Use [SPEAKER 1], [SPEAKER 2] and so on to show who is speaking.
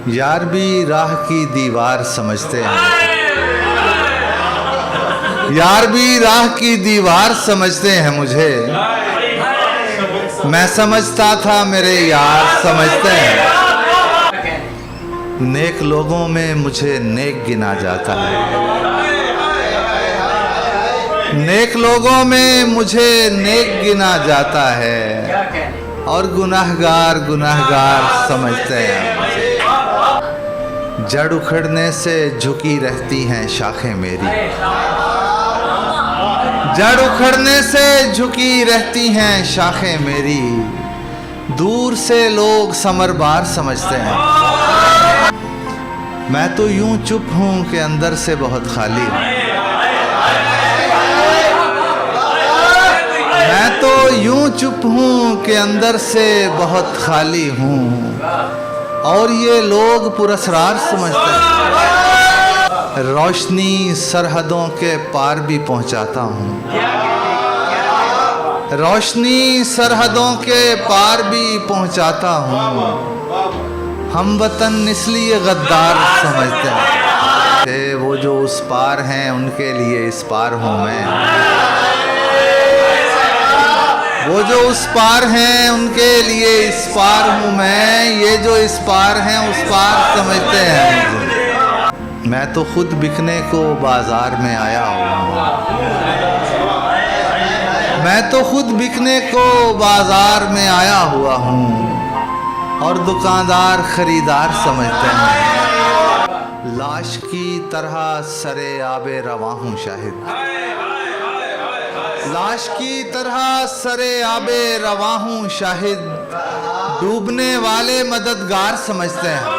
[SPEAKER 1] यार भी राह की दीवार समझते हैं, यार भी राह की दीवार समझते हैं मुझे। मैं समझता था मेरे यार समझते हैं। नेक लोगों में मुझे नेक गिना जाता है, नेक लोगों में मुझे नेक गिना जाता है, और गुनाहगार गुनाहगार समझते हैं मुझे। जड़ उखड़ने से झुकी रहती हैं शाखें मेरी, जड़ उखड़ने से झुकी रहती हैं शाखें मेरी। दूर से लोग समरबार समझते हैं, मैं तो यूं चुप हूं कि अंदर से बहुत खाली हूं। मैं तो यूं चुप हूं कि अंदर से बहुत खाली हूं, और ये लोग पुरस्कार समझते हैं। रोशनी सरहदों के पार भी पहुंचाता हूं, रोशनी सरहदों के पार भी पहुंचाता हूं। हम वतन इसलिए गद्दार समझते हैं, वो जो उस पार हैं उनके लिए इस पार हूं मैं। वो जो उस पार हैं उनके लिए इस पार हूँ मैं। ये जो इस पार हैं उस पार समझते हैं मुझे। मैं तो खुद बिकने को बाजार में आया हूँ, मैं तो खुद बिकने को बाजार में आया हुआ हूँ, और दुकानदार खरीदार समझते हैं। लाश की तरह सरे आबे रवां हूँ शाहिद, लाश की तरह सरे आबे रवां हूँ शाहिद। डूबने वाले मददगार समझते हैं,